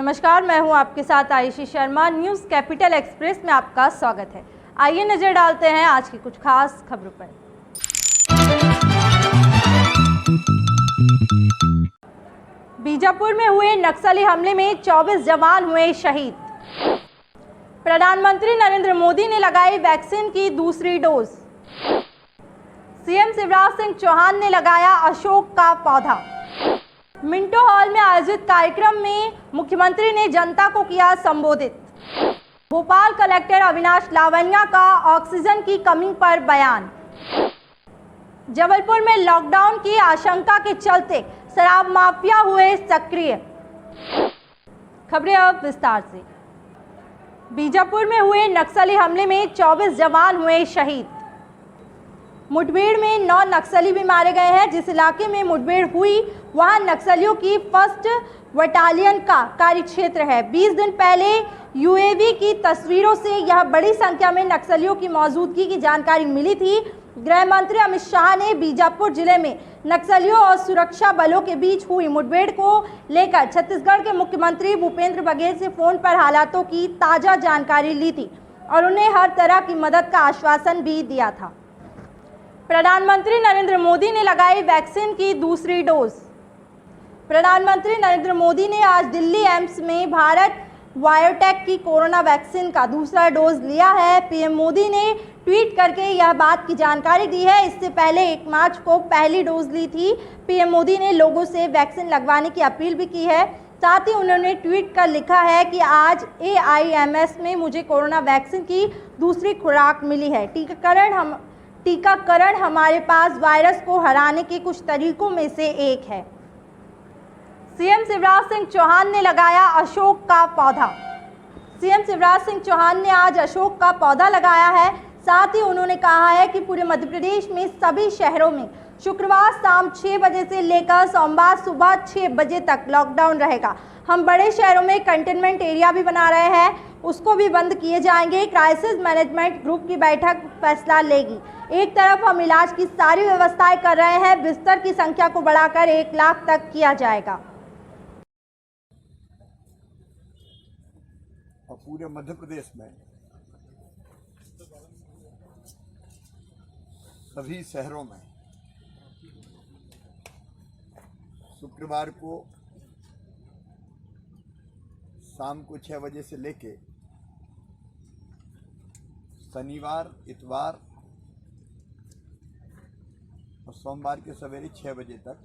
नमस्कार, मैं हूं आपके साथ Ayushi Sharma. News capital express में आपका स्वागत है। आइए नजर डालते हैं आज की कुछ खास खबरों पर। बीजापुर में हुए नक्सली हमले में 24 जवान हुए शहीद। प्रधानमंत्री नरेंद्र मोदी ने लगाई वैक्सीन की दूसरी डोज। सीएम शिवराज सिंह चौहान ने लगाया अशोक का पौधा। मिंटो हॉल में आयोजित कार्यक्रम में मुख्यमंत्री ने जनता को किया संबोधित। भोपाल कलेक्टर अविनाश लावनिया का ऑक्सीजन की कमी पर बयान। जबलपुर में लॉकडाउन की आशंका के चलते शराब माफिया हुए सक्रिय। खबरें अब विस्तार से। बीजापुर में हुए नक्सली हमले में 24 जवान हुए शहीद। मुठभेड़ में 9 नक्सली भी मारे गए हैं। जिस इलाके में मुठभेड़ हुई वहां नक्सलियों की 1st बटालियन का कार्यक्षेत्र है। 20 दिन पहले यूएवी की तस्वीरों से यह बड़ी संख्या में नक्सलियों की मौजूदगी की जानकारी मिली थी। गृह मंत्री अमित शाह ने बीजापुर जिले में नक्सलियों और सुरक्षा बलों के बीच हुई मुठभेड़ को लेकर छत्तीसगढ़ के मुख्यमंत्री भूपेंद्र बघेल से फोन पर हालातों की ताज़ा जानकारी ली थी और उन्हें हर तरह की मदद का आश्वासन भी दिया था। प्रधानमंत्री नरेंद्र मोदी ने लगाई वैक्सीन की दूसरी डोज। प्रधानमंत्री नरेंद्र मोदी ने आज दिल्ली एम्स में भारत बायोटेक की कोरोना वैक्सीन का दूसरा डोज लिया है। पीएम मोदी ने ट्वीट करके यह बात की जानकारी दी है। इससे पहले 1 मार्च को पहली डोज ली थी। पीएम मोदी ने लोगों से वैक्सीन लगवाने की अपील भी की है। साथ ही उन्होंने ट्वीट कर लिखा है कि आज AIMS में मुझे कोरोना वैक्सीन की दूसरी खुराक मिली है। टीकाकरण हमारे पास वायरस को हराने के कुछ तरीकों में से एक है। सीएम शिवराज सिंह चौहान ने लगाया अशोक का पौधा। सीएम शिवराज सिंह चौहान ने आज अशोक का पौधा लगाया है। साथ ही उन्होंने कहा है कि पूरे मध्य प्रदेश में सभी शहरों में शुक्रवार शाम 6 बजे से लेकर सोमवार सुबह 6 बजे तक लॉकडाउन रहेगा। हम बड़े शहरों में कंटेनमेंट एरिया भी बना रहे हैं, उसको भी बंद किए जाएंगे। क्राइसिस मैनेजमेंट ग्रुप की बैठक फैसला लेगी। एक तरफ हम इलाज की सारी व्यवस्थाएं कर रहे हैं, बिस्तर की संख्या को बढ़ाकर 1 लाख तक किया जाएगा। और पूरे मध्य प्रदेश में सभी शहरों में शुक्रवार को शाम को 6 बजे से लेके शनिवार, इतवार और सोमवार के सवेरे 6 बजे तक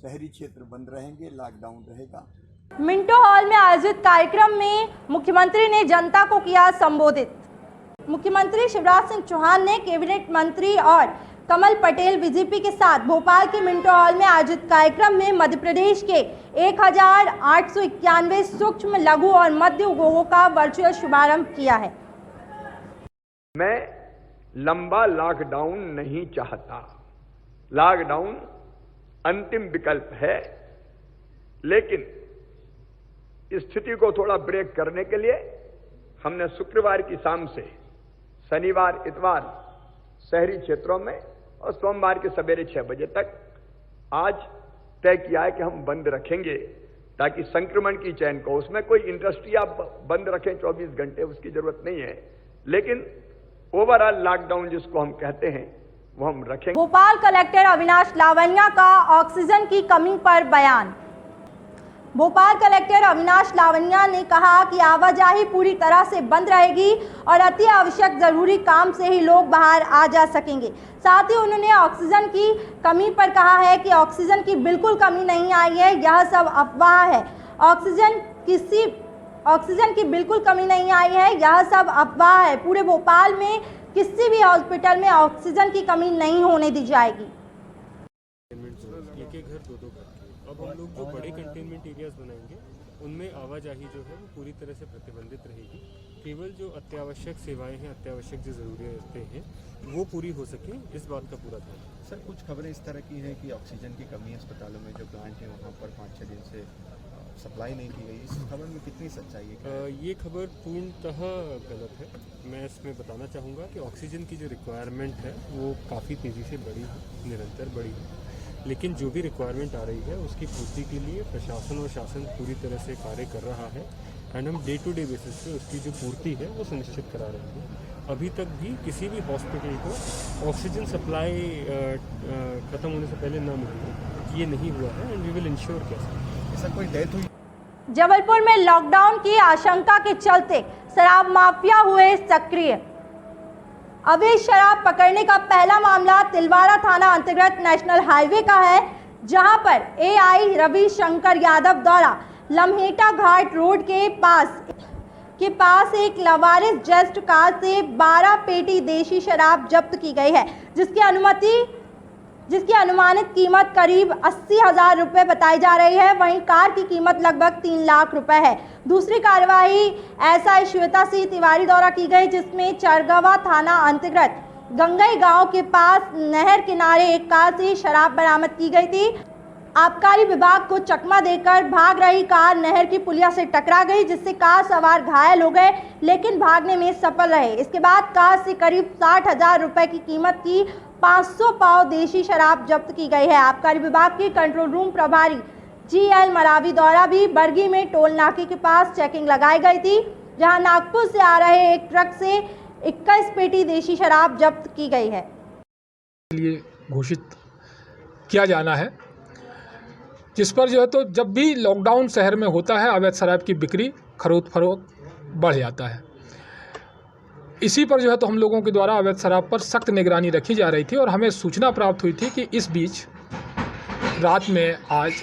शहरी क्षेत्र बंद रहेंगे, लॉकडाउन रहेगा। मिंटो हॉल में आयोजित कार्यक्रम में मुख्यमंत्री ने जनता को किया संबोधित। मुख्यमंत्री शिवराज सिंह चौहान ने कैबिनेट मंत्री और कमल पटेल बीजेपी के साथ भोपाल के मिंटो हॉल में आयोजित कार्यक्रम में मध्य प्रदेश के 1891 सूक्ष्म, लघु और मध्य उद्योगों का वर्चुअल शुभारंभ किया है। मैं लंबा लॉकडाउन नहीं चाहता। लॉकडाउन अंतिम विकल्प है, लेकिन स्थिति को थोड़ा ब्रेक करने के लिए हमने शुक्रवार की शाम से शनिवार, इतवार शहरी क्षेत्रों में और सोमवार के सवेरे 6 बजे तक आज तय किया है कि हम बंद रखेंगे, ताकि संक्रमण की चैन को, उसमें कोई इंडस्ट्री आप बंद रखें 24 घंटे, उसकी जरूरत नहीं है, लेकिन ओवरऑल लॉकडाउन जिसको हम कहते हैं वो हम रखेंगे। भोपाल कलेक्टर अविनाश लावनिया का ऑक्सीजन की कमी पर बयान। भोपाल कलेक्टर अविनाश लावनिया ने कहा कि आवाजाही पूरी तरह से बंद रहेगी और अति आवश्यक जरूरी काम से ही लोग बाहर आ जा सकेंगे। साथ ही उन्होंने ऑक्सीजन की कमी पर कहा है कि ऑक्सीजन की बिल्कुल कमी नहीं आई है, यह सब अफवाह है। ऑक्सीजन की बिल्कुल कमी नहीं आई है, यह सब अफवाह है। पूरे भोपाल में किसी भी हॉस्पिटल में ऑक्सीजन की कमी नहीं होने दी जाएगी। एक घर 2-2 घर। अब हम लोग जो बड़े कंटेनमेंट एरियाज बनाएंगे उनमें आवाजाही जो है वो पूरी तरह से प्रतिबंधित रहेगी। केवल जो अत्यावश्यक सेवाएं हैं, अत्यावश्यक जो ज़रूरतें हैं वो पूरी हो सके, इस बात का पूरा ध्यान। सर, कुछ खबरें इस तरह की हैं कि ऑक्सीजन की कमी अस्पतालों में, जो प्लांट है वहाँ पर 5-6 दिन से सप्लाई नहीं की गई। इस खबर में कितनी सच्चाई है? ये खबर पूर्णतः गलत है। मैं इसमें बताना चाहूँगा कि ऑक्सीजन की जो रिक्वायरमेंट है वो काफ़ी तेज़ी से बढ़ी है, निरंतर बढ़ी है, लेकिन जो भी रिक्वायरमेंट आ रही है उसकी पूर्ति के लिए प्रशासन और शासन पूरी तरह से कार्य कर रहा है एंड हम डे टू डे बेसिस पे उसकी जो पूर्ति है वो सुनिश्चित करा रहे हैं। अभी तक भी किसी भी हॉस्पिटल को ऑक्सीजन सप्लाई खत्म होने से पहले ना मिली, ये नहीं हुआ है एंड वी विल इंश्योर कैसे। ऐसा कोई डेथ हुई? जबलपुर में लॉकडाउन की आशंका के चलते शराब माफिया हुए सक्रिय। अवैध शराब पकड़ने का पहला मामला तिलवाड़ा थाना अंतर्गत नेशनल हाईवे का है, जहां पर एआई रविशंकर यादव द्वारा लम्हेटा घाट रोड के पास एक लवारिस जस्ट कार से 12 पेटी देशी शराब जब्त की गई है, जिसकी अनुमानित कीमत करीब 80,000 रुपये बताई जा रही है। वहीं कार की कीमत लगभग 3 लाख रुपए है। दूसरी कार्यवाही एसआई श्वेता सिंह तिवारी द्वारा की गई, जिसमें चरगवा थाना अंतर्गत गंगई गांव के पास नहर किनारे एक कार से शराब बरामद की गई थी। आबकारी विभाग को चकमा देकर भाग रही कार नहर की पुलिया से टकरा गई, जिससे कार सवार घायल हो गए, लेकिन भागने में सफल रहे। इसके बाद कार से करीब 60,000 रुपए की कीमत की 500 पाव देशी शराब जब्त की गई है। आबकारी विभाग के कंट्रोल रूम प्रभारी जीएल मरावी द्वारा भी बरगी में टोल नाके के पास चेकिंग लगाई गई थी, जहां नागपुर से आ रहे एक ट्रक से 21 पेटी देशी शराब जब्त की गई है। लिए घोषित किया जाना है, जिस पर जो है तो जब भी लॉकडाउन शहर में होता है अवैध शराब की बिक्री खरीद फरोख्त बढ़ जाता है। इसी पर जो है तो हम लोगों के द्वारा अवैध शराब पर सख्त निगरानी रखी जा रही थी और हमें सूचना प्राप्त हुई थी कि इस बीच रात में आज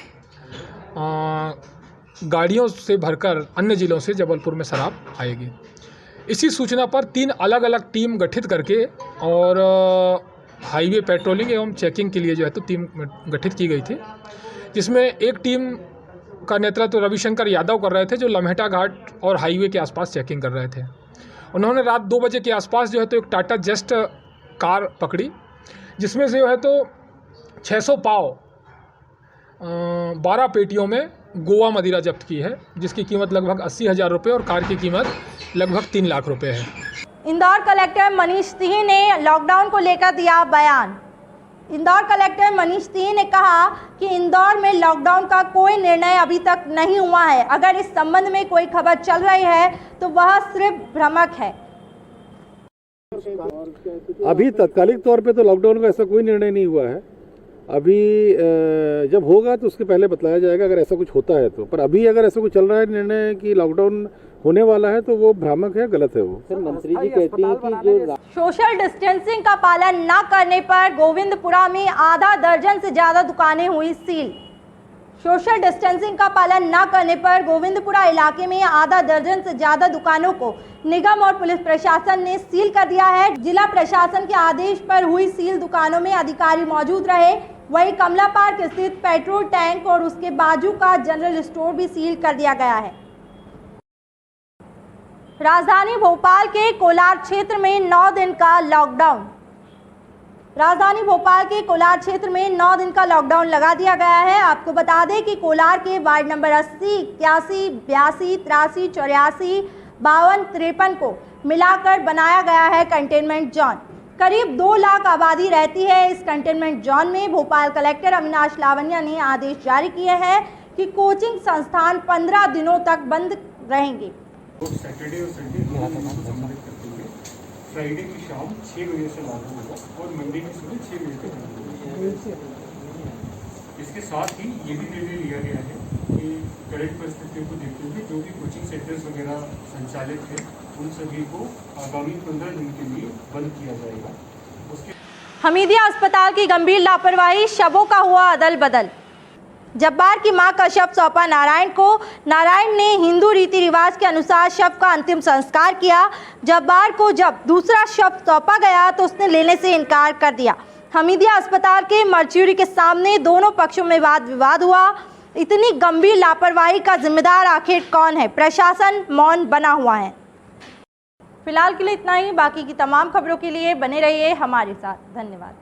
गाड़ियों से भरकर अन्य ज़िलों से जबलपुर में शराब आएगी। इसी सूचना पर 3 अलग अलग टीम गठित करके और हाईवे पेट्रोलिंग एवं चेकिंग के लिए जो है तो टीम गठित की गई थी, जिसमें एक टीम का नेतृत्व रविशंकर यादव कर रहे थे, जो लम्हेटा घाट और हाईवे के आसपास चेकिंग कर रहे थे। उन्होंने रात 2 बजे के आसपास जो है तो एक टाटा जस्ट कार पकड़ी, जिसमें से जो है तो 600 पाव 12 पेटियों में गोवा मदिरा जब्त की है, जिसकी कीमत लगभग 80,000 रुपये और कार की कीमत लगभग 3 लाख रुपये है। इंदौर कलेक्टर मनीष सिंह ने लॉकडाउन को लेकर दिया बयान। इंदौर कलेक्टर मनीष सिंह ने कहा कि इंदौर में लॉकडाउन का कोई निर्णय अभी तक नहीं हुआ है। अगर इस संबंध में कोई खबर चल रही है तो वह सिर्फ भ्रमक है। अभी तात्कालिक तौर पे तो लॉकडाउन का ऐसा कोई निर्णय नहीं हुआ है। अभी जब होगा तो उसके पहले बताया जाएगा, अगर ऐसा कुछ होता है तो। पर अभी अगर ऐसा कुछ चल रहा है निर्णय कि लॉकडाउन होने वाला है तो वो भ्रामक है, गलत है वो। सर, मंत्री जी कहती हैं कि जो सोशल डिस्टेंसिंग का पालन न करने पर गोविंदपुरा में आधा दर्जन से ज़्यादा दुकानें हुई सील। सोशल डिस्टेंसिंग का पालन न करने पर गोविंदपुरा इलाके में आधा दर्जन से ज़्यादा दुकानों को निगम और पुलिस प्रशासन ने सील कर दिया है। जिला प्रशासन के आदेश पर हुई सील दुकानों में अधिकारी मौजूद रहे। वहीं कमला पार्क स्थित पेट्रोल टैंक और उसके बाजू का जनरल स्टोर भी सील कर दिया गया है। राजधानी भोपाल के कोलार क्षेत्र में 9 दिन का लॉकडाउन। राजधानी भोपाल के कोलार क्षेत्र में 9 दिन का लॉकडाउन लगा दिया गया है। आपको बता दें कि कोलार के वार्ड नंबर 80, 81, 82, 83, 84, 52, 53 को मिलाकर बनाया गया है कंटेनमेंट जोन। करीब 2 लाख आबादी रहती है इस कंटेनमेंट जोन में। भोपाल कलेक्टर अविनाश लावनिया ने आदेश जारी किए हैं कि कोचिंग संस्थान 15 दिनों तक बंद रहेंगे। सैटरडे और संडे दोनों को संबोधित करते हुए फ्राइडे की शाम 6 बजे से लागू होगा और मंडे की सुबह 6 बजे तक लागू होगा। इसके साथ ही ये भी निर्णय लिया गया है कि करंट परिस्थितियों को देखते हुए जो भी कोचिंग सेंटर्स वगैरह संचालित है उन सभी को आगामी 15 दिन के लिए बंद किया जाएगा। उसके हमीदिया अस्पताल की गंभीर लापरवाही, शवों का हुआ अदल बदल। जब्बार की मां का शव सौंपा नारायण को। नारायण ने हिंदू रीति रिवाज के अनुसार शव का अंतिम संस्कार किया। जब्बार को जब दूसरा शव सौंपा गया तो उसने लेने से इनकार कर दिया। हमीदिया अस्पताल के मर्च्यूरी के सामने दोनों पक्षों में वाद विवाद हुआ। इतनी गंभीर लापरवाही का जिम्मेदार आखिर कौन है? प्रशासन मौन बना हुआ है। फिलहाल के लिए इतना ही। बाकी की तमाम खबरों के लिए बने रहिए हमारे साथ। धन्यवाद।